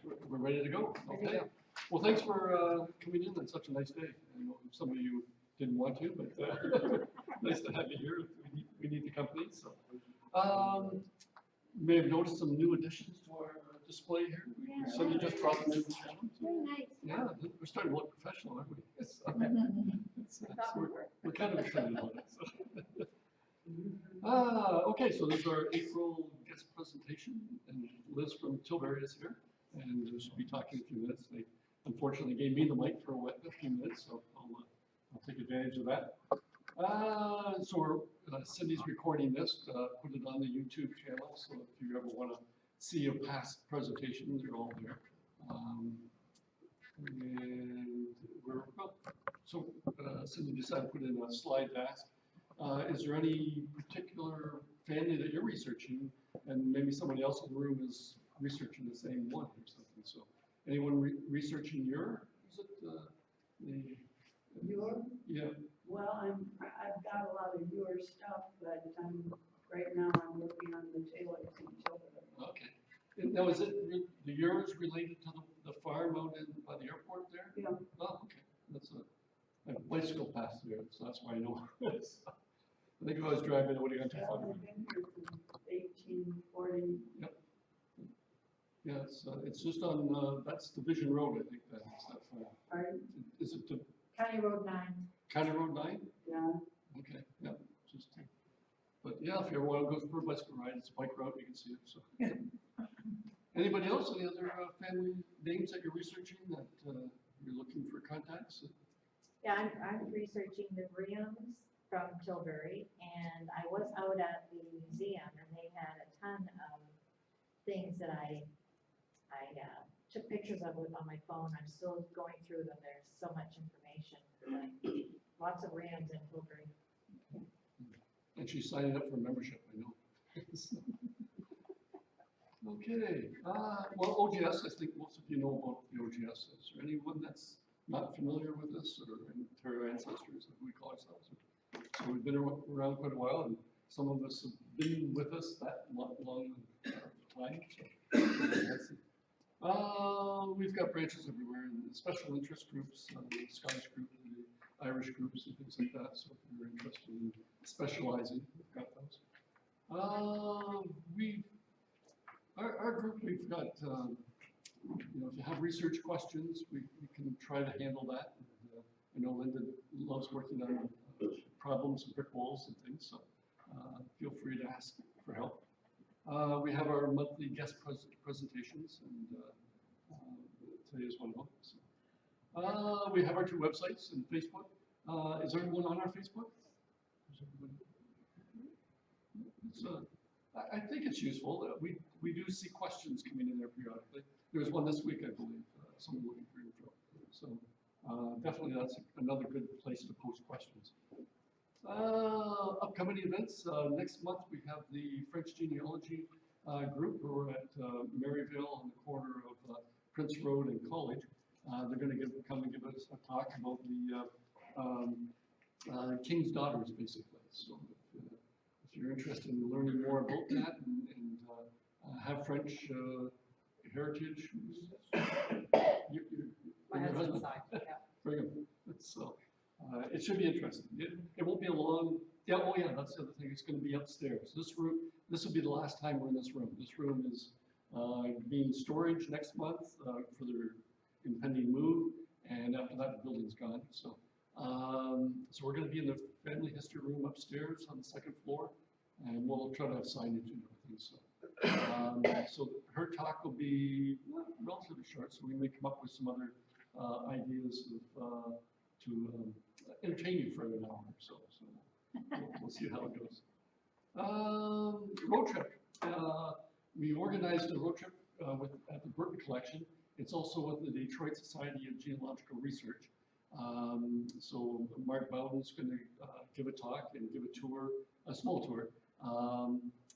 We're ready to go. Okay. Well, thanks for coming in on such a nice day. I know some of you didn't want to, but nice to have you here. We need the company. So, may have noticed some new additions to our display here. Somebody just dropped them in the channel. Very nice. Yeah, we're starting to look professional, aren't we? We're kind of excited about it. So. Okay, so this is our April guest presentation, and Liz from Tilbury is here, and she'll be talking in a few minutes. They unfortunately gave me the mic for a few minutes, so I'll take advantage of that. So Cindy's recording this, put it on the YouTube channel, so if you ever want to see a past presentation, they're all there. And we're, so Cindy decided to put in a slide to ask, is there any particular family that you're researching, and maybe somebody else in the room is researching the same one or something? So anyone researching your, is it Your? Yeah. Well, I've got a lot of your stuff, but right now I'm working on the tailors in Tilbury. Okay. And now, is it yours related to the farm out in by the airport there? Yeah. Oh, okay. That's a bicycle path there, so that's why I know. I think if I was driving, I would have gone too far. Well, I've been here since 1840. Yep. Yeah, it's just on that's Division Road, I think that's that far. Pardon? Is it County Road 9. County Road 9? Yeah. Okay, yeah, just. But yeah, if you ever want to go for a bicycle ride, it's a bike route, you can see it. So. Anybody else? Any other family names that you're researching that you're looking for contacts? Yeah, I'm researching the Williams from Tilbury, and I was out at the museum, and they had a ton of things that I took pictures of with on my phone. I'm still going through them. There's so much information. Lots of Rams in Tilbury. And she's signing up for membership, I know. Okay, well, OGS, I think most of you know about the OGS. Is there anyone that's not familiar with this, or Ontario ancestors, as we call ourselves? So we've been around quite a while, and some of us have been with us that long time. So, we've got branches everywhere, and special interest groups, the Scottish group, the Irish groups, and things like that. So if you're interested in specializing, we've got those. Our group, we've got, you know, if you have research questions, we can try to handle that. And, I know Linda loves working on problems and brick walls and things, so feel free to ask for help. We have our monthly guest presentations, and today is one of them. So. We have our 2 websites and Facebook. Is everyone on our Facebook? It's, I think it's useful. We do see questions coming in there periodically. There was one this week, I believe, someone looking for info. So definitely that's another good place to post questions. Upcoming events, next month we have the French Genealogy group who are at Maryville on the corner of Prince Road and College. They're going to come and give us a talk about the King's Daughters, basically. So if you're interested in learning more about that and have French heritage, My husband's side, yeah. bring him. So it should be interesting. It won't be a long. Yeah. Oh yeah. That's the other thing. It's going to be upstairs. This room. This will be the last time we're in this room. This room is being storage next month for their impending move, and after that the building's gone. So so we're going to be in the family history room upstairs on the 2nd floor, and we'll try to have signage and everything. So so her talk will be relatively short, so we may come up with some other ideas of to entertain you for an hour or so. So we'll see how it goes. Road trip. We organized a road trip at the Burton Collection. It's also with the Detroit Society of Genealogical Research. So Mark Bowden's going to give a talk and give a tour, a small tour.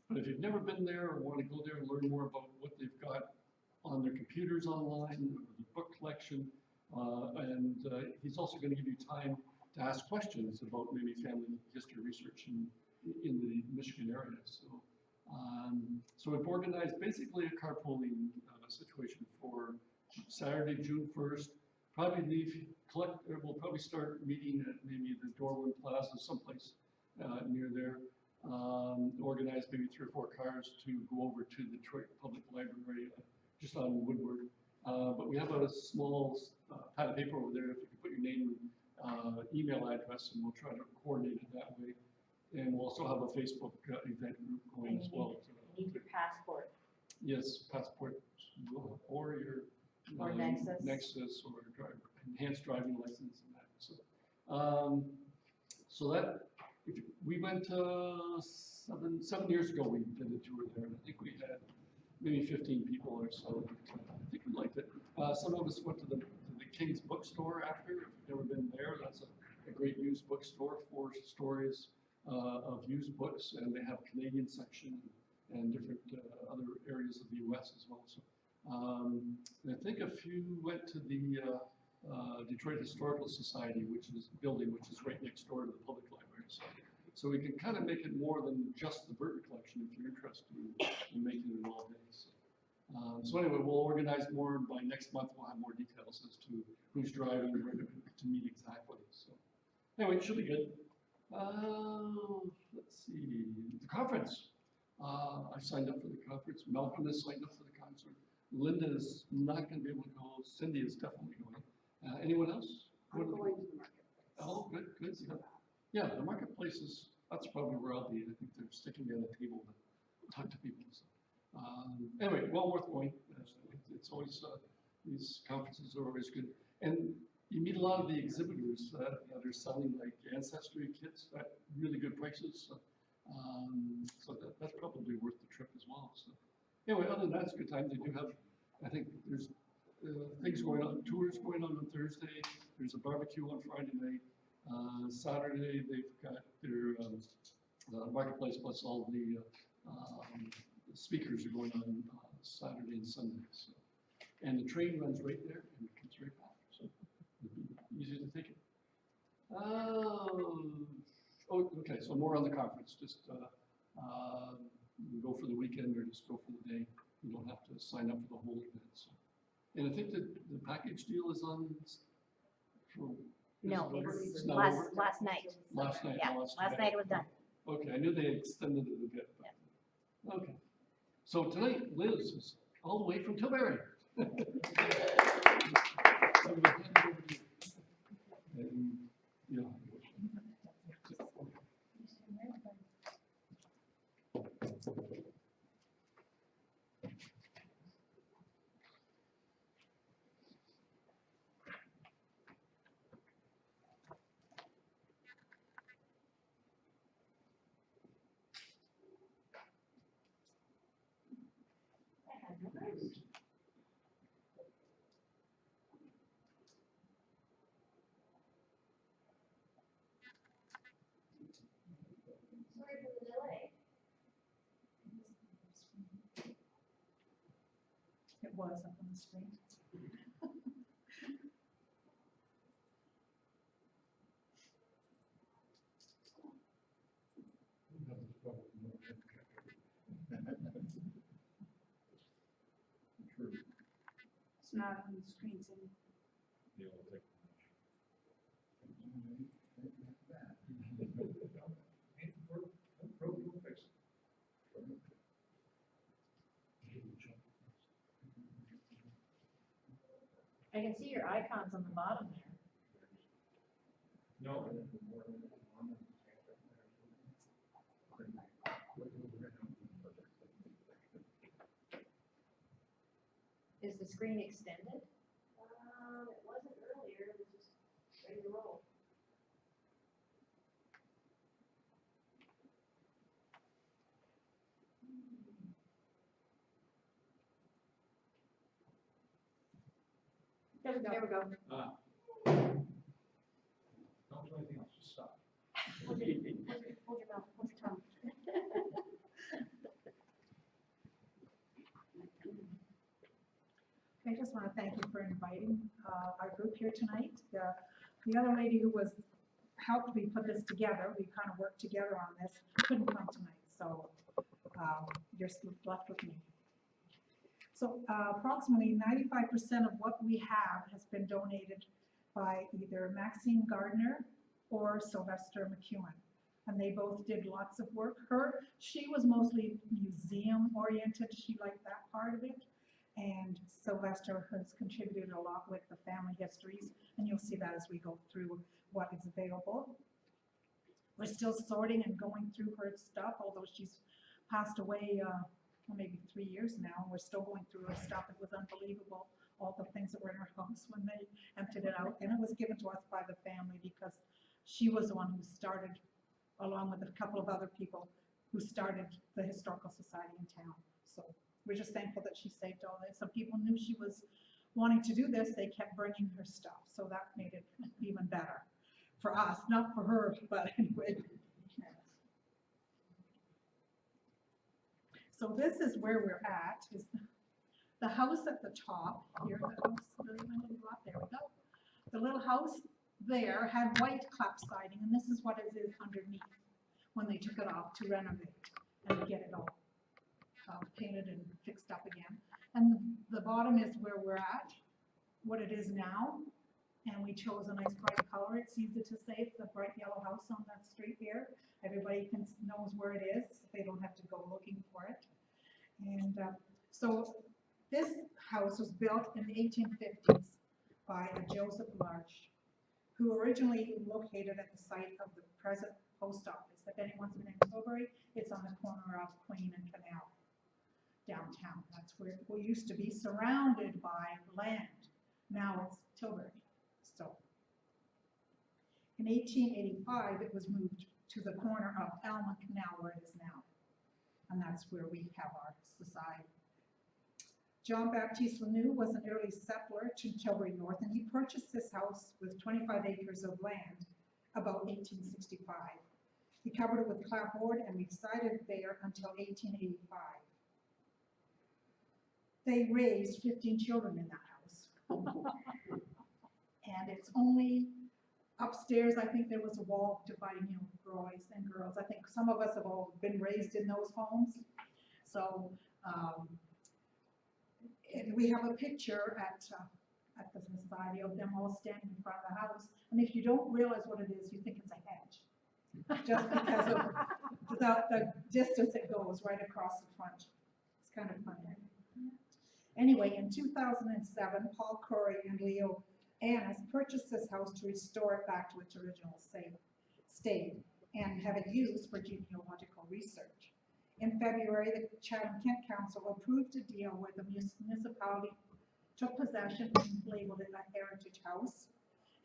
But if you've never been there or want to go there and learn more about what they've got on their computers online, the book collection, and he's also going to give you time to ask questions about maybe family history research in the Michigan area. So, so we've organized basically a carpooling situation for Saturday, June 1st. Probably we'll probably start meeting at maybe the Dorwin Plaza, someplace near there. Organize maybe 3 or 4 cars to go over to the Detroit Public Library, just on Woodward. But we have a small pad of paper over there. If you can put your name and email address, and we'll try to coordinate it that way. And we'll also have a Facebook event group going as well. You need your passport. Yes, passport or your Or Nexus. Nexus or enhanced driving license and that. So that we went 7 years ago. We did a tour there, and I think we had maybe 15 people or so. I think we liked it. Some of us went to the King's Bookstore after. If you've never been there, that's a great used bookstore for stories of used books, and they have a Canadian section and different other areas of the U.S. as well. So, and I think a few went to the Detroit Historical Society, which is right next door to the public library. So we can kind of make it more than just the Burton collection if you're interested in making it all day. So anyway, we'll organize more by next month. We'll have more details as to who's driving, where to meet exactly. So anyway, it should be good. Let's see, the conference. I signed up for the conference. Malcolm has signed up for the concert. Linda is not going to be able to go. Cindy is definitely going. Anyone else? I'm going to the marketplace. Oh, good. Yeah, the marketplace that's probably where I'll be. I think they're sticking me on a table to talk to people. So, anyway, well worth going. It's always, these conferences are always good. And you meet a lot of the exhibitors that are selling like ancestry kits at really good prices. So that's probably worth the trip as well. So anyway, other than that, it's a good time. They do have, I think there's things going on, tours going on Thursday. There's a barbecue on Friday night. Saturday, they've got their marketplace plus all the speakers are going on Saturday and Sunday. So. And the train runs right there and it comes right back. So it'll be easy to take it. Oh, okay, so more on the conference. Just go for the weekend or just go for the day. You don't have to sign up for the whole event. So. And I think that the package deal is on. No, it's last night. Last night. Yeah, last night it was done. Okay, I knew they extended it a bit. But, okay. So tonight, Liz is all the way from Tilbury. And, you know, Sorry for the delay. It was up on the screen. It's not on the screen, Cindy. I can see your icons on the bottom there. No. Is the screen extended? It wasn't earlier, it was just ready to roll. There we go. Don't do anything else, just stop. Hold your mouth, hold your tongue. I just want to thank you for inviting our group here tonight. The other lady who helped me put this together, we kind of worked together on this, couldn't come tonight, so you're left with me. So approximately 95% of what we have has been donated by either Maxine Gardner or Sylvester McEwen. And they both did lots of work. She was mostly museum oriented. She liked that part of it. And Sylvester has contributed a lot with the family histories. And you'll see that as we go through what is available. We're still sorting and going through her stuff, although she's passed away maybe 3 years now. We're still going through her stuff. It was unbelievable, all the things that were in her house when they emptied it out. And it was given to us by the family because she was the one who started, along with a couple of other people, who started the Historical Society in town. So we're just thankful that she saved all this. Some people knew she was wanting to do this. They kept bringing her stuff. So that made it even better for us, not for her, but anyway. So this is where we're at, is the house at the top here. The house, there we go. The little house there had white clap siding, and this is what it is underneath when they took it off to renovate and get it all painted and fixed up again. And the bottom is where we're at, what it is now, and we chose a nice bright color. It's easy to say, it's the bright yellow house on that street here. Everybody knows where it is. They don't have to go looking for it. And so this house was built in the 1850s by a Joseph Larch, who originally located at the site of the present post office. If anyone's been in Tilbury, it's on the corner of Queen and Canal, downtown. That's where it used to be, surrounded by land. Now it's Tilbury. So in 1885, it was moved to the corner of Elm and Canal, where it is now. And that's where we have our society. John Baptiste Lanou was an early settler to Tilbury North, and he purchased this house with 25 acres of land about 1865. He covered it with clapboard and resided there until 1885. They raised 15 children in that house. And it's only upstairs, I think there was a wall dividing, boys and girls. I think some of us have all been raised in those homes. So, and we have a picture at the society of them all standing in front of the house. And if you don't realize what it is, you think it's a hedge. Just because of the distance it goes right across the front. It's kind of funny. Anyway, in 2007, Paul Corey and Leo Annis purchased this house to restore it back to its original state and have it used for genealogical research. In February, the Chatham-Kent Council approved a deal where the municipality took possession and labeled it a heritage house,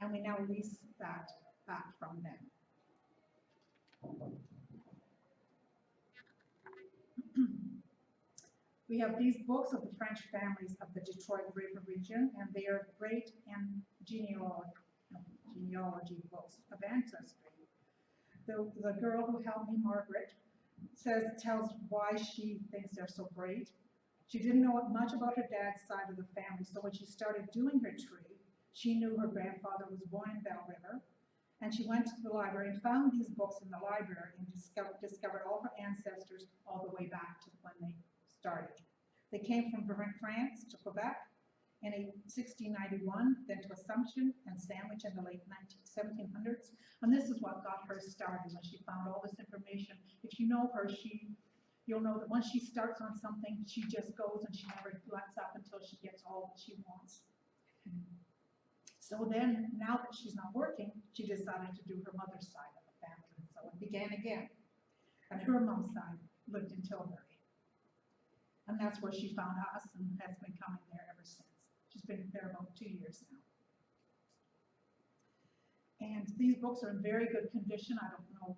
and we now lease that back from them. We have these books of the French families of the Detroit River region, and they are great and genealogy books of ancestry. The girl who helped me, Margaret, tells why she thinks they're so great. She didn't know much about her dad's side of the family, so when she started doing her tree, she knew her grandfather was born in Bell River, and she went to the library and found these books in the library and discovered all her ancestors all the way back to when they started. They came from France to Quebec in 1691, then to Assumption and Sandwich in the late 1700s. And this is what got her started when she found all this information. If you know her, you'll know that once she starts on something, she just goes and she never lets up until she gets all that she wants. So then, now that she's not working, she decided to do her mother's side of the family. So it began again. And her mom's side lived in Tilbury. And that's where she found us and has been coming there ever since. She's been there about 2 years now. And these books are in very good condition. I don't know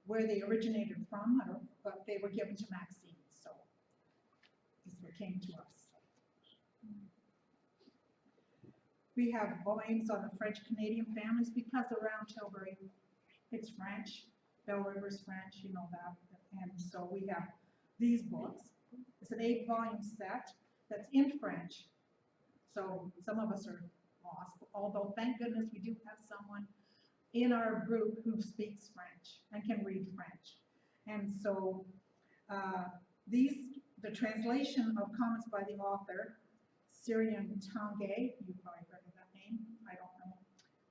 where they originated from, but they were given to Maxine, so this one came to us. We have volumes on the French-Canadian families because around Tilbury, it's French. Bell River's French, you know that. And so we have these books. It's an 8-volume set that's in French. So some of us are lost, although thank goodness we do have someone in our group who speaks French and can read French. And so these the translation of comments by the author, Syrian Tanguay, you probably heard of that name, I don't know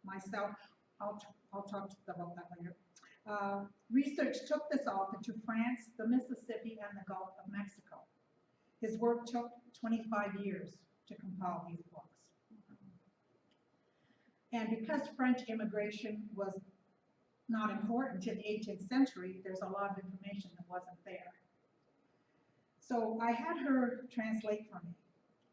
myself, I'll talk about that later. Research took this author to France, the Mississippi, and the Gulf of Mexico. His work took 25 years to compile these books. And because French immigration was not important in the 18th century, there's a lot of information that wasn't there. So I had her translate for me.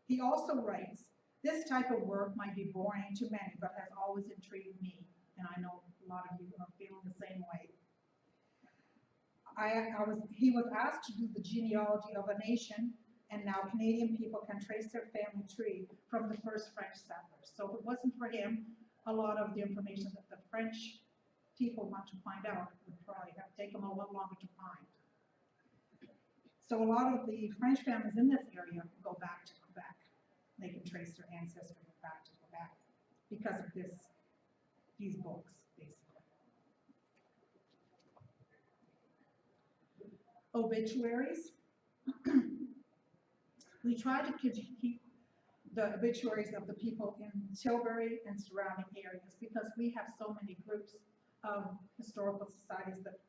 He also writes, this type of work might be boring to many, but has always intrigued me. And I know a lot of you are feeling the same way. He was asked to do the genealogy of a nation, and now Canadian people can trace their family tree from the first French settlers. So if it wasn't for him, a lot of the information that the French people want to find out would probably have taken them a little longer to find. So a lot of the French families in this area go back to Quebec. They can trace their ancestry back to Quebec because of these books, basically. Obituaries. We try to keep the obituaries of the people in Tilbury and surrounding areas because we have so many groups of historical societies that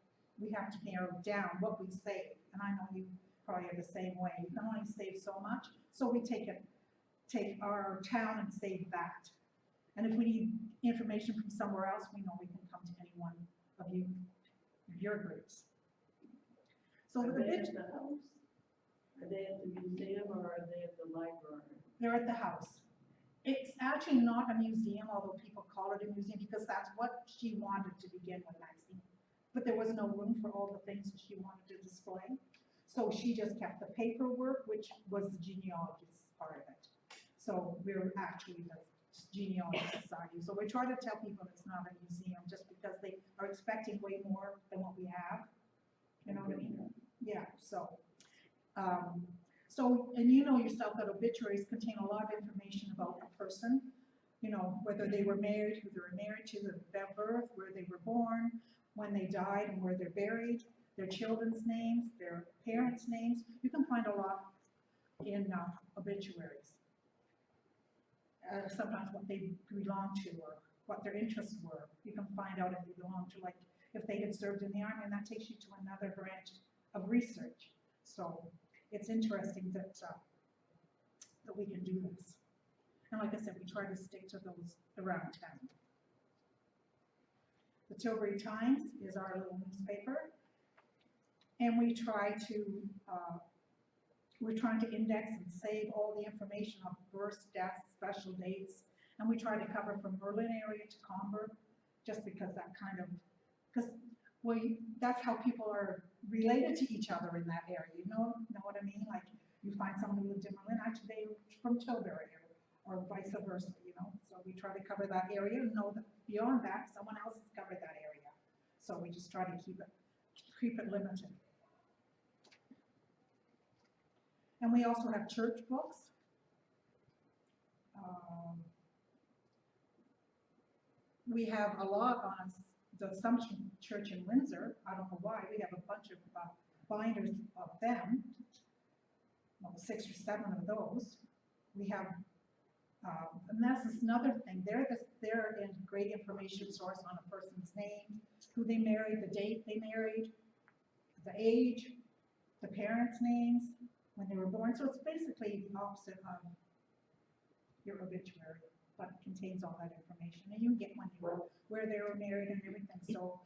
we have to narrow down what we save. And I know you probably are the same way. You can only save so much, so we take our town and save that. And if we need information from somewhere else, we know we can come to any one of your groups. So Are the they at the house? Are they at the museum or are they at the library? They're at the house. It's actually not a museum, although people call it a museum, because that's what she wanted to begin with, Maxine. But there was no room for all the things that she wanted to display. So she just kept the paperwork, which was the genealogist part of it. So we're actually the genealogy society. So we try to tell people it's not a museum just because they are expecting way more than what we have. You know what I mean? Yeah, so. And you know yourself that obituaries contain a lot of information about a person, you know, whether they were married, who they were married to, their birth, where they were born, when they died and where they're buried, their children's names, their parents' names. You can find a lot in obituaries. Sometimes what they belong to or what their interests were. You can find out if they belong to, like, if they had served in the army, and that takes you to another branch of research. So it's interesting that we can do this. And like I said, we try to stick to those around town. The Tilbury Times is our little newspaper. And we try to, we're trying to index and save all the information on births, deaths, special dates. And we try to cover from Berlin area to Comberg, just because that kind of, because that's how people are related to each other in that area. You know what I mean? Like you find someone who lived in Berlin, actually they were from Tilbury or vice versa, you know? So we try to cover that area and know that beyond that, someone else has covered that area. So we just try to keep it limited. And we also have church books. We have a lot on the Assumption Church in Windsor. I don't know why. We have a bunch of binders of them, well, 6 or 7 of those. We have, and that's another thing. They're a great information source on a person's name, who they married, the date they married, the age, the parents' names, when they were born. So it's basically the opposite of your obituary, but it contains all that information. And you can get when they were, where they were married and everything. So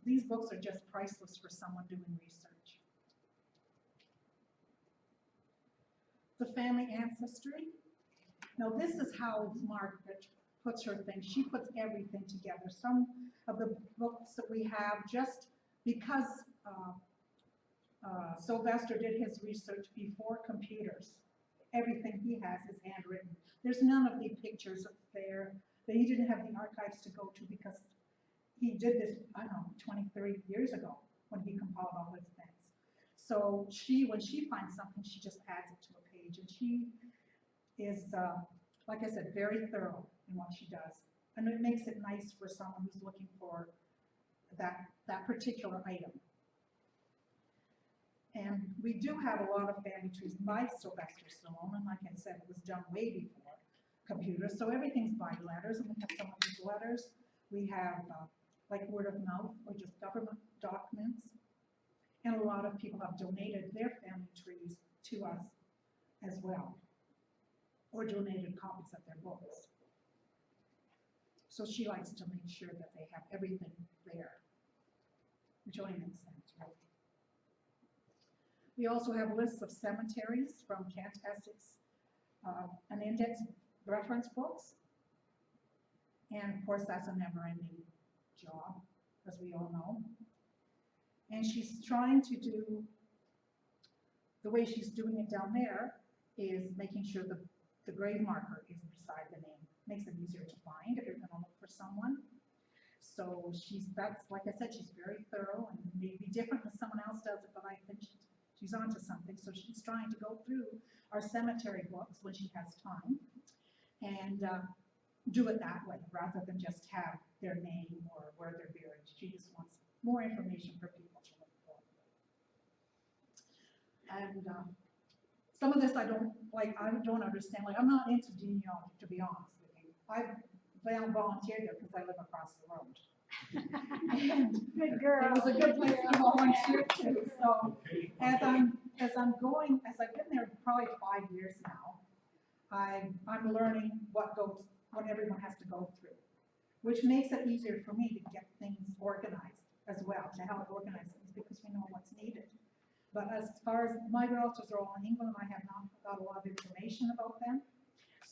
these books are just priceless for someone doing research. The family ancestry. Now this is how Margaret puts her thing. She puts everything together. Some of the books that we have, just because Sylvester did his research before computers, everything he has is handwritten. There's none of the pictures up there that he didn't have the archives to go to because he did this, I don't know, 20, 30 years ago when he compiled all his things. So when she finds something, she just adds it to a page. And she is, like I said, very thorough in what she does. And it makes it nice for someone who's looking for that particular item. And we do have a lot of family trees by Sylvester Stallone, and like I said, it was done way before computers, so everything's by letters, and we have some of these letters. We have, like word of mouth, or just government documents. And a lot of people have donated their family trees to us as well, or donated copies of their books. So she likes to make sure that they have everything there, which only makes sense, right? We also have lists of cemeteries from Kent, Essex, an index reference books. And of course, that's a never-ending job, as we all know. And she's trying to do, the way she's doing it down there is making sure the grave marker is beside the name. Makes it easier to find if you're gonna look for someone. So that's, like I said, she's very thorough and maybe different than someone else does it, but I think she's onto something. So she's trying to go through our cemetery books when she has time and do it that way, rather than just have their name or where they're buried. She just wants more information for people to look for. And some of this I don't understand. Like, I'm not into genealogy, to be honest with you. I volunteered there because I live across the road. And Good girl. it was a good place to volunteer too. So as I've been there probably 5 years now, I'm learning what everyone has to go through, which makes it easier for me to get things organized as well, to help organize things, because we know what's needed. But as far as my relatives are all in England, I have not got a lot of information about them.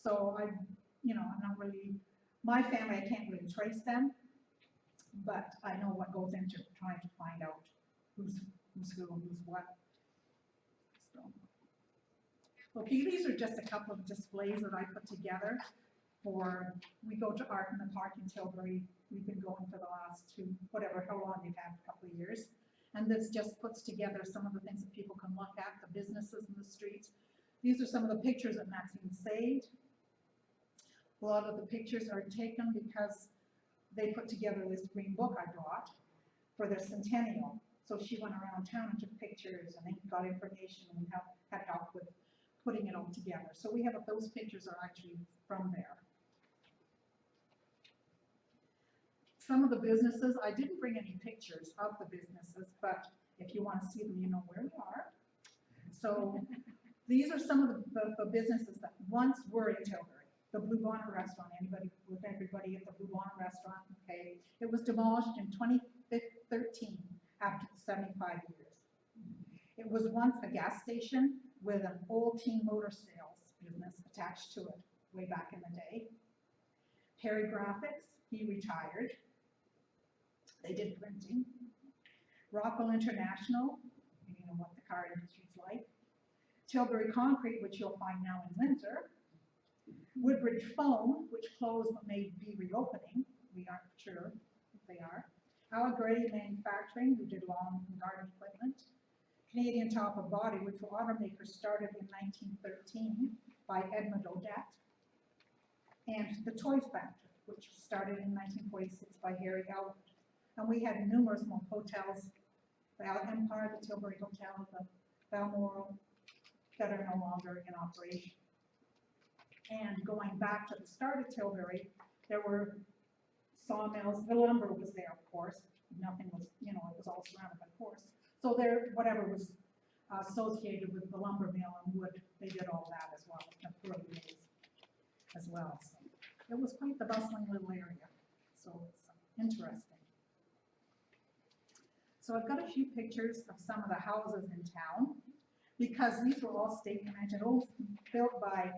So I'm not really, my family, I can't really trace them, but I know what goes into trying to find out who's who and who's what. So, okay, these are just a couple of displays that I put together we go to Art in the Park in Tilbury. We've been going for the last how long we've had, a couple of years. And this just puts together some of the things that people can look at, the businesses in the streets. These are some of the pictures that Maxine saved. A lot of the pictures are taken because they put together this green book I brought for their centennial. So she went around town and took pictures and then got information and had help with putting it all together. So we have those pictures are actually from there. Some of the businesses, I didn't bring any pictures of the businesses, but if you want to see them, you know where we are. So these are some of the businesses that once were in Tilbury. The Blue Bonnet Restaurant, everybody at the Blue Bonnet Restaurant, okay? It was demolished in 2013 after 75 years. It was once a gas station with an old teen motor sales business attached to it way back in the day. Perry Graphics, he retired. They did printing. Rockwell International, you know what the car industry's like. Tilbury Concrete, which you'll find now in Windsor. Woodbridge Foam, which closed but may be reopening. We aren't sure if they are. Allegretti Manufacturing, who did lawn and garden equipment. Canadian Top of Body, which were automakers started in 1913 by Edmund Odette. And the Toys Factory, which was started in 1946 by Harry Elwood. And we had numerous more hotels, the Empire, the Tilbury Hotel, the Balmoral, that are no longer in operation. And going back to the start of Tilbury, there were sawmills. The lumber was there, of course. Nothing was, it was all surrounded by forest. So there, whatever was associated with the lumber mill and wood, they did all that as well, the early days as well. So it was quite the bustling little area. So it's interesting. So I've got a few pictures of some of the houses in town, because these were all state managed, all built by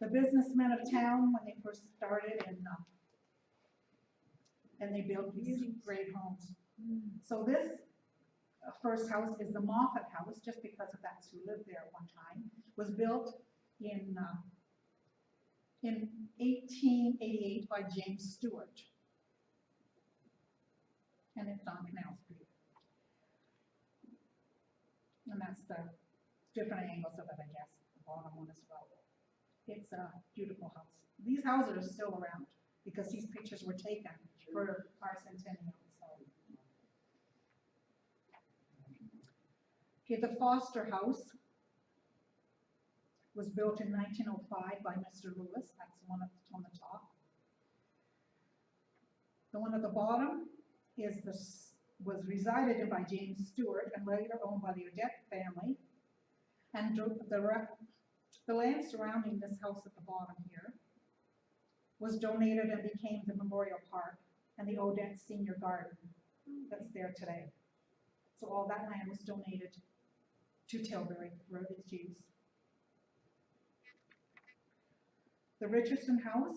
the businessmen of town when they first started, and they built these great homes. So this first house is the Moffat House, just because of that's who lived there at one time. Was built in 1888 by James Stewart, and it's on Canal Street. And that's the different angles of it, I guess, the bottom one as well. It's a beautiful house. These houses are still around because these pictures were taken for our centennial. So. Okay, the Foster House was built in 1905 by Mr. Lewis. That's the one on the top. The one at the bottom was resided in by James Stewart and later owned by the Odette family. And the land surrounding this house at the bottom here was donated and became the Memorial Park and the Odette Senior Garden that's there today. So all that land was donated to Tilbury for its use. The Richardson House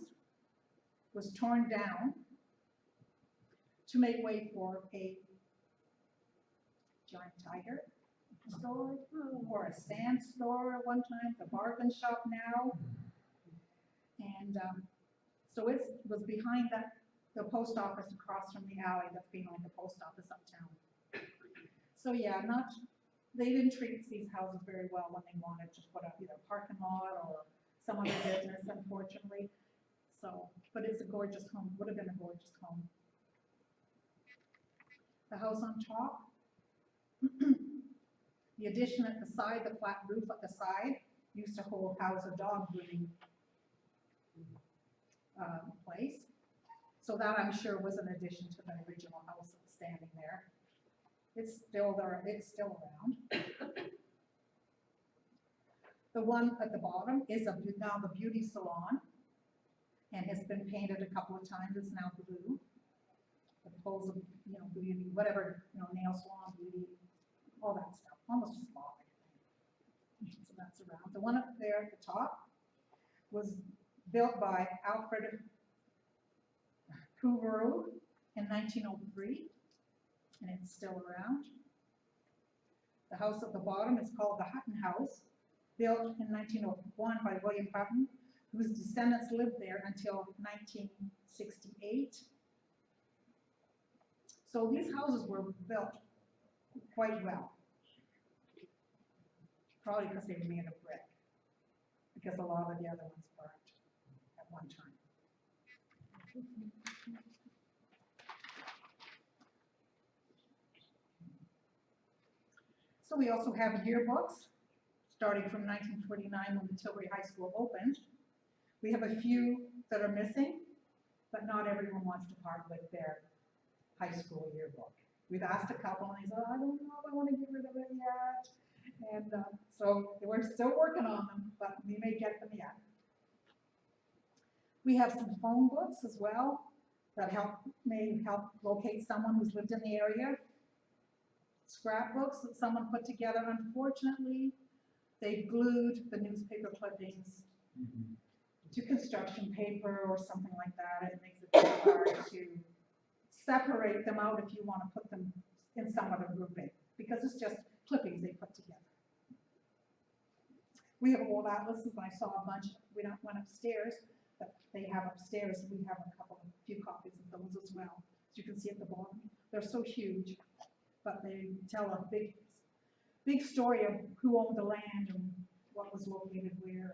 was torn down to make way for a giant tiger store or a sand store at one time, the bargain shop now. And so it was behind the post office across from the alley that's behind the post office uptown. So yeah, they didn't treat these houses very well when they wanted to put up either a parking lot or some other business, unfortunately. So, but it's a gorgeous home, would have been a gorgeous home. The house on top, the addition at the side, the flat roof at the side, used to house a dog grooming place. So that I'm sure was an addition to the original house that's standing there. It's still there, it's still around. The one at the bottom is now the beauty salon and has been painted a couple of times. It's now blue. The poles of, beauty, whatever, nail salon, beauty, all that stuff, almost a spa. So that's around. The one up there at the top was built by Alfred Couvreux in 1903, and it's still around. The house at the bottom is called the Hatton House, built in 1901 by William Hatton, whose descendants lived there until 1968. So these houses were built quite well, probably because they were made of brick, because a lot of the other ones burnt at one time. So we also have yearbooks, starting from 1929 when the Tilbury High School opened. We have a few that are missing, but not everyone wants to part with their high school yearbook. We've asked a couple and they said, I don't know if I want to get rid of it yet. And so we're still working on them, but we may get them yet. We have some phone books as well that may help locate someone who's lived in the area. Scrapbooks that someone put together. Unfortunately, they glued the newspaper clippings to construction paper or something like that. It makes it very hard to separate them out if you want to put them in some other grouping, because it's just clippings they put together. We have old atlases, and I saw a bunch. We went upstairs, but they have upstairs. We have a few copies of those as well. As you can see at the bottom, they're so huge, but they tell a big story of who owned the land and what was located where.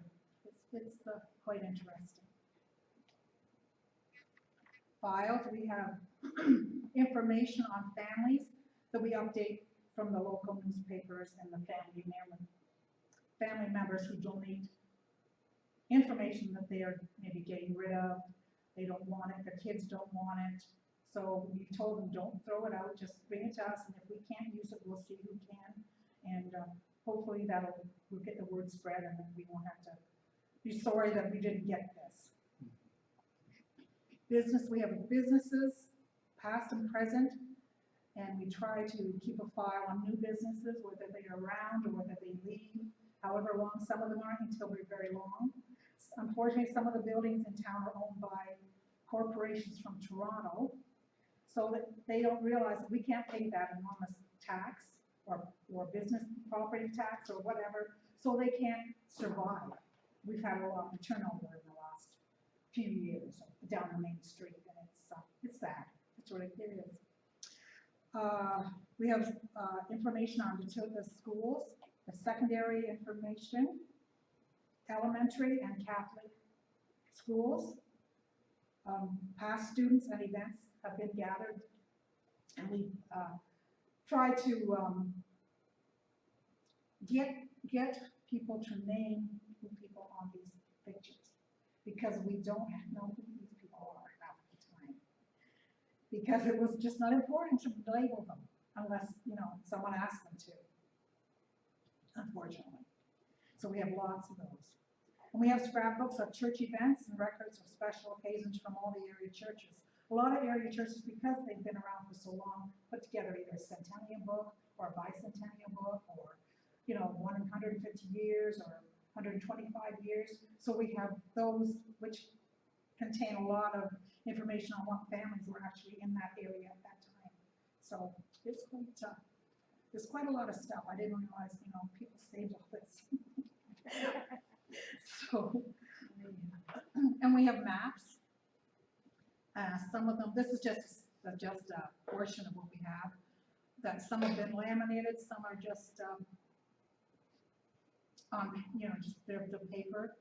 It's quite interesting. Files, we have information on families that we update from the local newspapers and the family members who donate information that they are maybe getting rid of. They don't want it, their kids don't want it. So we told them, don't throw it out, just bring it to us, and if we can't use it, we'll see who can. And hopefully we'll get the word spread, and then we won't have to be sorry that we didn't get this. Business, we have businesses, past and present, and we try to keep a file on new businesses, whether they are around or whether they leave, however long. Some of them aren't until they're very long. Unfortunately, some of the buildings in town are owned by corporations from Toronto, so that they don't realize that we can't pay that enormous tax or business property tax or whatever, so they can't survive. We've had a lot of turnover in the last few years down the main street, and it's sad. It's really, it is. We have information on the schools, the secondary information, elementary and Catholic schools. Past students and events have been gathered, and we try to get people to name the people on these pictures, because we don't know who these people are half the time. Because it was just not important to label them unless, you know, someone asked them to, unfortunately. So we have lots of those. And we have scrapbooks of church events and records of special occasions from all the area churches. A lot of area churches, because they've been around for so long, put together either a centennial book or a bicentennial book, or, you know, 150 years or 125 years. So we have those which contain a lot of information on what families were actually in that area at that time. So it's quite a lot of stuff. I didn't realize, you know, people saved all this. So, and we have maps. Some of them, this is just a portion of what we have. That some have been laminated, some are just on, you know, just the paper.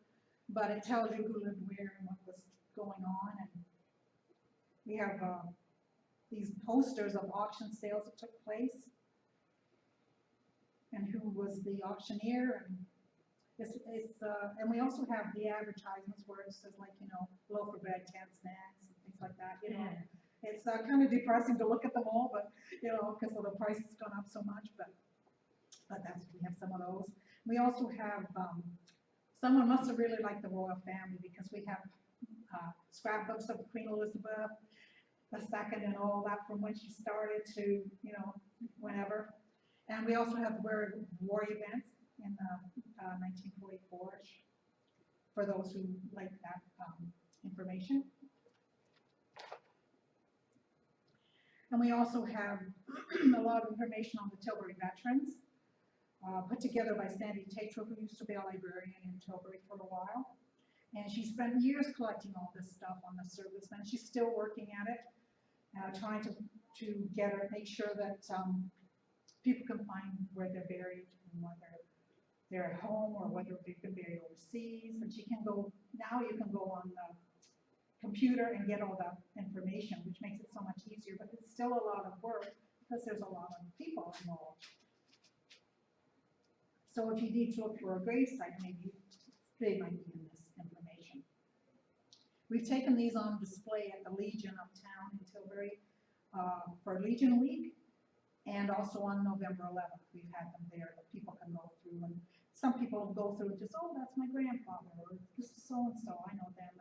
But it tells you who lived where and what was going on. And we have these posters of auction sales that took place, and who was the auctioneer, and and we also have the advertisements where it says, like, you know, loaf of bread, 10 cents, and things like that, you know. It's kind of depressing to look at them all, but, you know, because the price has gone up so much, but we have some of those. We also have, someone must have really liked the royal family, because we have scrapbooks of Queen Elizabeth II and all that, from when she started to, you know, whenever. And we also have war events in 1944, for those who like that information. And we also have a lot of information on the Tilbury veterans, put together by Sandy Tatro, who used to be a librarian in Tilbury for a while. And she spent years collecting all this stuff on the servicemen. She's still working at it, trying to make sure that people can find where they're buried, and whether they're at home or whether they've been buried overseas. And she can go, now you can go on the computer and get all that information, which makes it so much easier, but it's still a lot of work because there's a lot of people involved. So if you need to look for a gravesite, maybe they might be in this information. We've taken these on display at the Legion uptown in Tilbury for Legion Week, and also on November 11th. We've had them there that people can go through, and some people go through and just, oh, that's my grandfather, or this is so-and-so, I know them.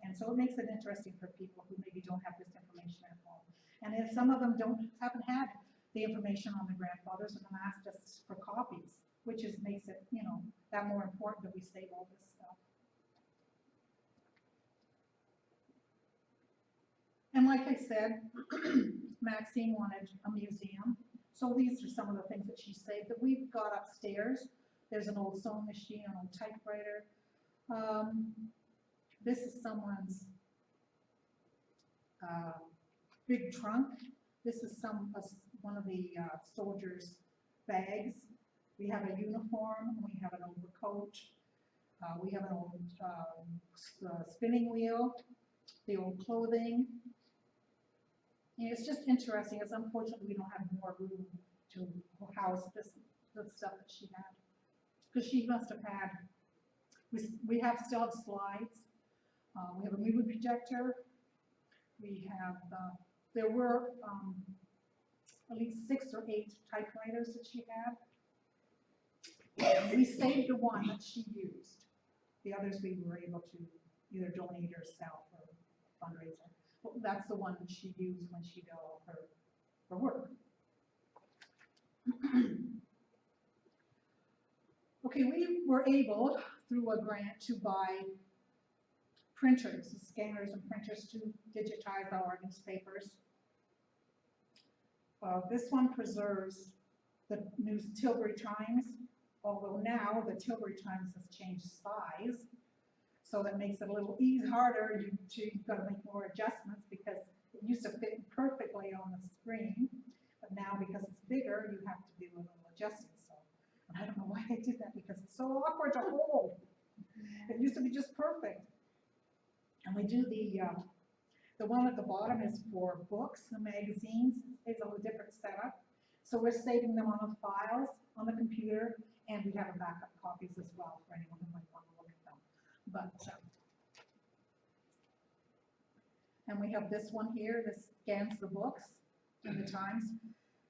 And so it makes it interesting for people who maybe don't have this information at home. And if some of them haven't had the information on the grandfathers, and then asked us for copies, which makes it, you know, that more important that we save all this stuff. And like I said, Maxine wanted a museum. So these are some of the things that she saved that we've got upstairs. There's an old sewing machine, an old typewriter. This is someone's big trunk. This is one of the soldiers' bags. We have a uniform, we have an overcoat, we have an old spinning wheel, the old clothing. And it's just interesting. It's unfortunate we don't have more room to house the stuff that she had, because she must have had. We still have slides. We have a movie projector. We have, there were at least 6 or 8 typewriters that she had. And we saved the one that she used. The others we were able to either donate or sell for fundraiser. But that's the one that she used when she did all her work. Okay, we were able, through a grant, to buy printers, scanners and printers to digitize our newspapers. This one preserves the New Tilbury Times, although now the Tilbury Times has changed size, so that makes it a little harder. You've got to make more adjustments, because it used to fit perfectly on the screen, but now because it's bigger, you have to do a little adjusting. So, and I don't know why they did that, because it's so awkward to hold. It used to be just perfect. And we do the one at the bottom is for books and magazines. It's a little different setup. So we're saving them on the files on the computer, And we have a backup copies as well for anyone who might want to look at them. But, and we have this one here, this scans the books and the times.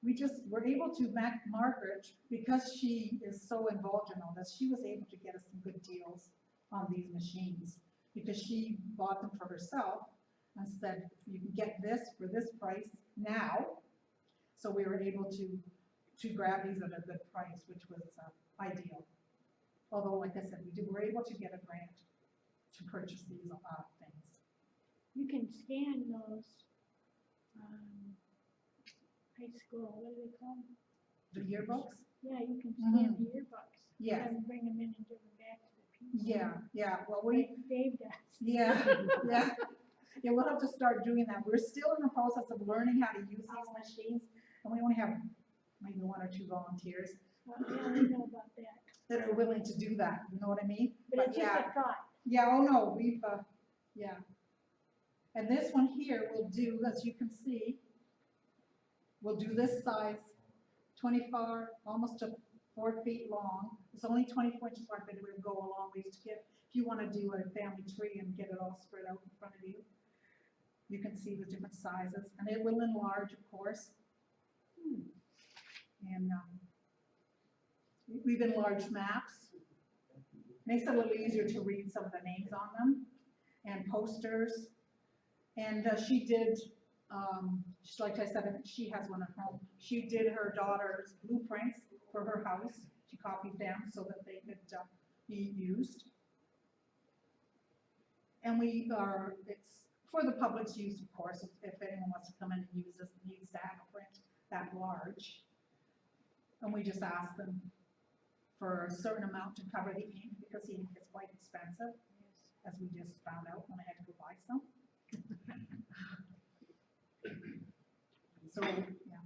We just were able to, Margaret, because she is so involved in all this, she was able to get us some good deals on these machines, because she bought them for herself and said, you can get this for this price now. So we were able to grab these at a good price, which was ideal. Although, like I said, we were able to get a grant to purchase these things. You can scan those, high school, what do they call them? The yearbooks? Yeah, you can scan the yearbooks. Yes. And bring them in and give them back to the people. Yeah, well, Like Dave does. yeah, we'll have to start doing that. We're still in the process of learning how to use these machines, and we only have maybe 1 or 2 volunteers Yeah, I know about that. that are willing to do that, you know what I mean? But it's just yeah. a thought. Yeah, oh no, we've, yeah. And this one here will do, as you can see, we'll do this size, 24, almost to 4 feet long. It's only 24 inches wide, but it will go a long ways to get, if you want to do a family tree and get it all spread out in front of you. You can see the different sizes, and it will enlarge, of course. And we've enlarged maps. Makes it a little easier to read some of the names on them, and posters. And she did, like I said, she has one at home. She did her daughter's blueprints for her house. She copied them so that they could be used. And it's for the public's use, of course, if anyone wants to come in and use this, needs to have a print that large. And we just ask them for a certain amount to cover the ink, because the ink is quite expensive, as we just found out when I had to go buy some. So, yeah.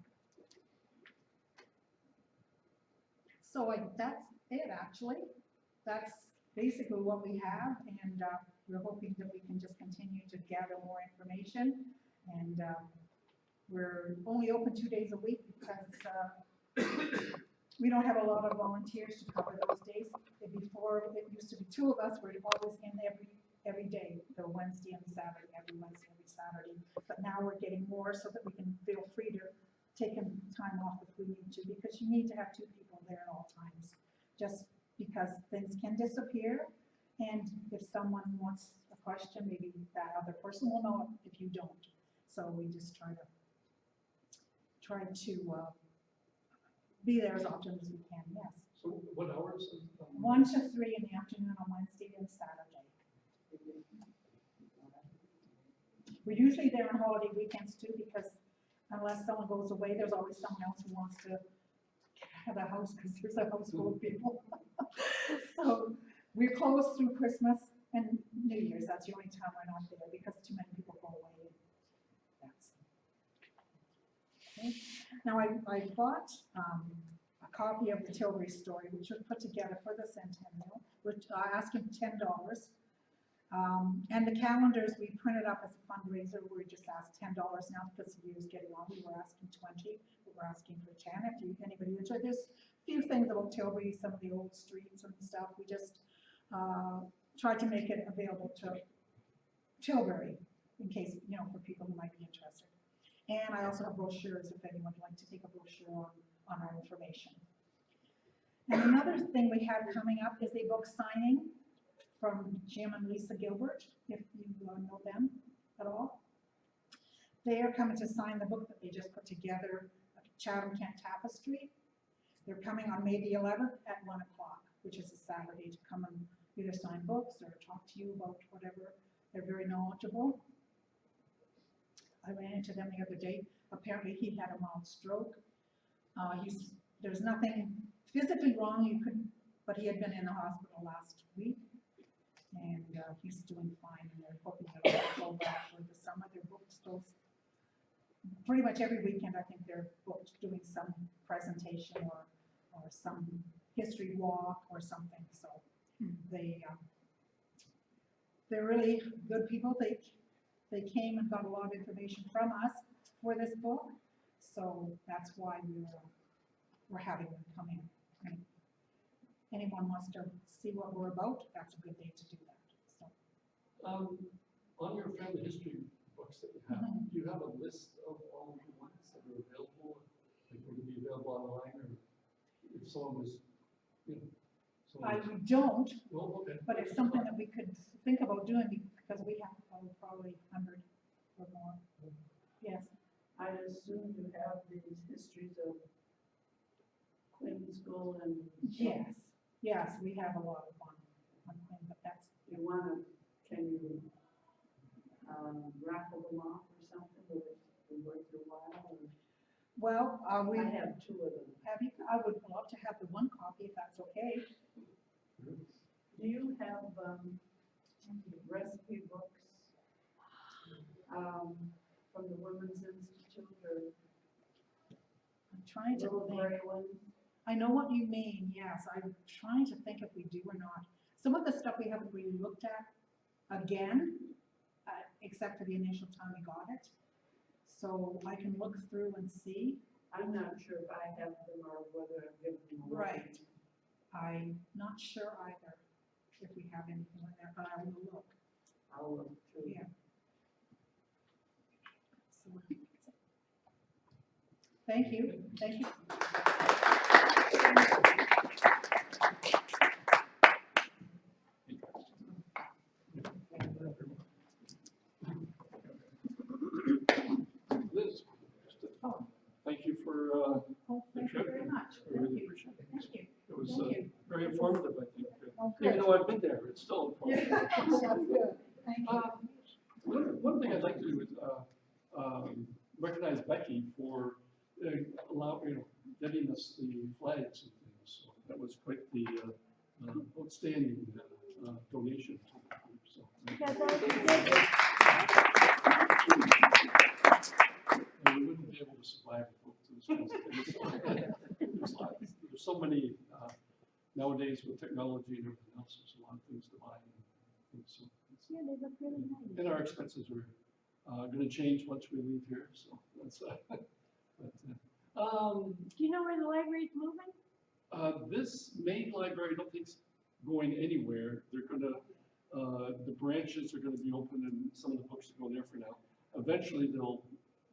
So that's it, actually. That's basically what we have, and we're hoping that we can just continue to gather more information. And we're only open 2 days a week because we don't have a lot of volunteers to cover those days. Before, it used to be 2 of us, we're always in every day, the Wednesday and Saturday, every Wednesday, every Saturday. But now we're getting more so that we can feel free to take time off if we need to, because you need to have 2 people there at all times, just because things can disappear. And if someone wants a question, maybe that other person will know it if you don't. So we just try to be there as often as we can, yes. So what hours? 1 to 3 in the afternoon on Wednesday and Saturday. We're usually there on holiday weekends too, because unless someone goes away, there's always someone else who wants to have a house, because there's a house full of people. So we're closed through Christmas and New Year's. That's the only time we're not there, because too many people go away. That's okay. Now I bought a copy of the Tilbury story, which was put together for the centennial, which I asked him $10. And the calendars we printed up as a fundraiser, we just asked $10 now, because the year's getting on. We were asking 20, but we're asking for 10. If anybody interested, there's a few things about Tilbury, some of the old streets and stuff. We just tried to make it available to Tilbury, in case, for people who might be interested. And I also have brochures if anyone would like to take a brochure on our information. And another thing we have coming up is a book signing from Jim and Lisa Gilbert, if you know them at all. They are coming to sign the book that they just put together, Chatham Kent Tapestry. They're coming on May the 11th at 1 o'clock, which is a Saturday, to come and either sign books or talk to you about whatever. They're very knowledgeable. I ran into them the other day. Apparently he had a mild stroke. There's nothing physically wrong, but he had been in the hospital last week, and he's doing fine, and they're hoping that he'll go back for the summer. They're booked still, pretty much every weekend. I think they're booked doing some presentation or some history walk or something. So they're really good people. They came and got a lot of information from us for this book, so that's why we're having them come in. anyone wants to see what we're about, that's a good day to do that, so. On your family history books that you have, Mhm. do you have a list of all the ones that are available? Like, would it be available online, or if someone was, you know? I someone was- don't, Well, okay. but it's something that we could think about doing because we have probably 100 or more. Yes, I assume you have these histories of Queen School and. yes, we have a lot of fun on Quinn, but that's, You wanna, can you, raffle them off or something, would it be worth your while? Or- well, we, I have 2 of them. I would love to have the one copy if that's okay. Do you have, recipe books, from the Women's Institute or I'm trying to little think. gray ones? I know what you mean, yes, I'm trying to think if we do or not. Some of the stuff we haven't really looked at again, except for the initial time we got it. So I can look through and see. I'm not sure if I have them or whether I've given them away. Right. I'm not sure either if we have anything like that, but I will look, I'll look through. yeah. So, thank you, thank you. Liz, thank you for, Oh, thank you very much, I really thank you, appreciate it. thank you. It was Thank you. very informative, I think. Oh, Even good. though I've been there, it's still informative. That's good, thank you. One thing I'd like to do is recognize Becky for getting us the flags and things. So that was quite the outstanding donation to the group. So That's all you did. and we wouldn't be able to survive without those things. There's so many nowadays with technology and everything else. There's a lot of things to buy. And so Yeah, they look really nice. and our expenses are going to change once we leave here. So that's. Do you know where the library's moving? This main library, I don't think it's going anywhere. They're gonna, the branches are gonna be open and some of the books will go there for now. Eventually they'll,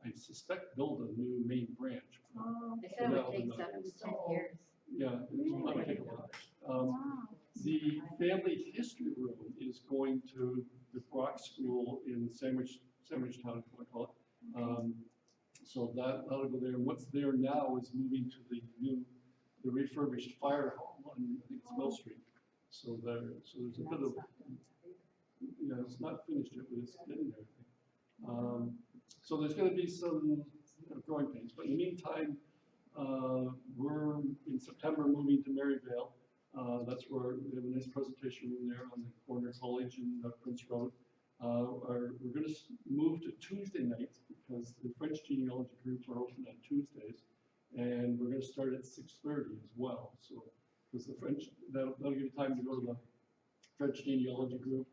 I suspect, build a new main branch. Oh, They said it would take 7 to 10 years. Yeah, it might take a while. wow. The family history room is going to the Brock School in Sandwichtown, if I call it. So that'll go there. And what's there now is moving to the refurbished fire hall on, I think it's Mill Street. So there's a bit of, it's not finished yet, but it's getting there. So there's going to be some growing pains. But in the meantime, we're in September moving to Maryvale. That's where we have a nice presentation room there on the corner of College and Prince Road. We're going to move to Tuesday nights because the French genealogy groups are open on Tuesdays, and we're going to start at 6:30 as well. So, because the French, that'll give you time to go to the French genealogy group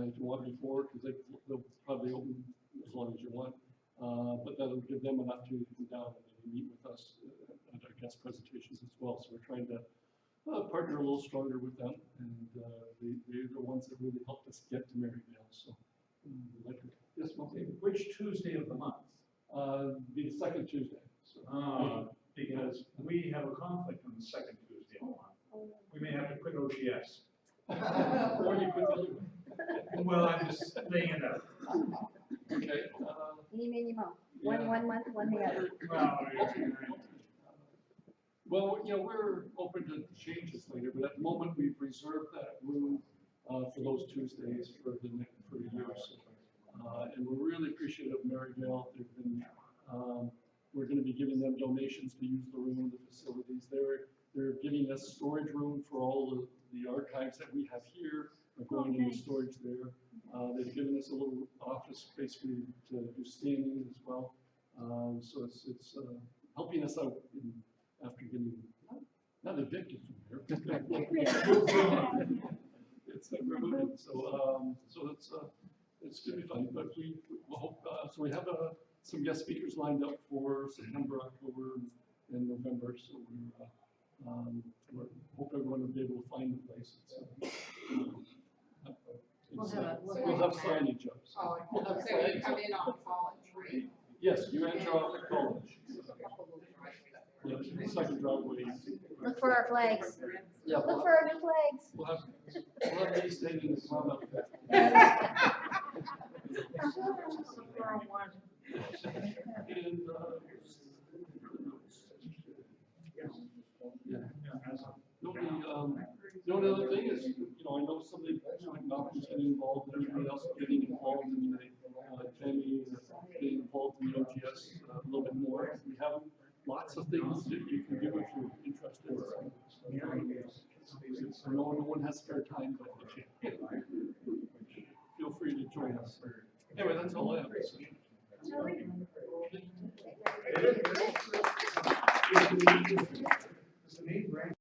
if you want before, because they'll probably open as long as you want. But that'll give them an opportunity to come down and meet with us at our guest presentations as well. So we're trying to partner a little stronger with them, and they're the ones that really helped us get to Maryvale. So, like, yes, Okay, which Tuesday of the month? Be the second Tuesday. So, Because we have a conflict on the second Tuesday of the month. We may have to quit OGS. or you could tell me. Well, I'm just laying it out. Okay. Eeny, meeny, mo. Yeah. One month, one the other. Well, we're open to changes later, but at the moment we've reserved that room for those Tuesdays for a year or so. And we're really appreciative of Maryvale. They've been, we're going to be giving them donations to use the room, the facilities. They're giving us storage room for all the archives that we have here. Are going into storage there. They've given us a little office space to do scanning as well. So it's helping us out after getting not evicted from here. It's removed. So it's going to be fun. But we hope. So we have some guest speakers lined up for September, October, and November. So We're hope everyone will be able to find the place. We'll have a- We'll have signage up. So Oh, we'll have so you flags come up. in on College, right? Yes, you enter off the college. Couple of driveways. Yeah, the second driveway. Look for our flags. Yeah, Look for our new flags. we'll have these hanging from up there. And, yeah. The only other thing is, I know somebody, like Malcolm's getting involved, and everybody else is getting involved in the, Jamie, getting involved in the OGS a little bit more. We have lots of things that you can do if you're interested. So no one has spare time, but if you feel free to join us. Anyway, that's all I have to say.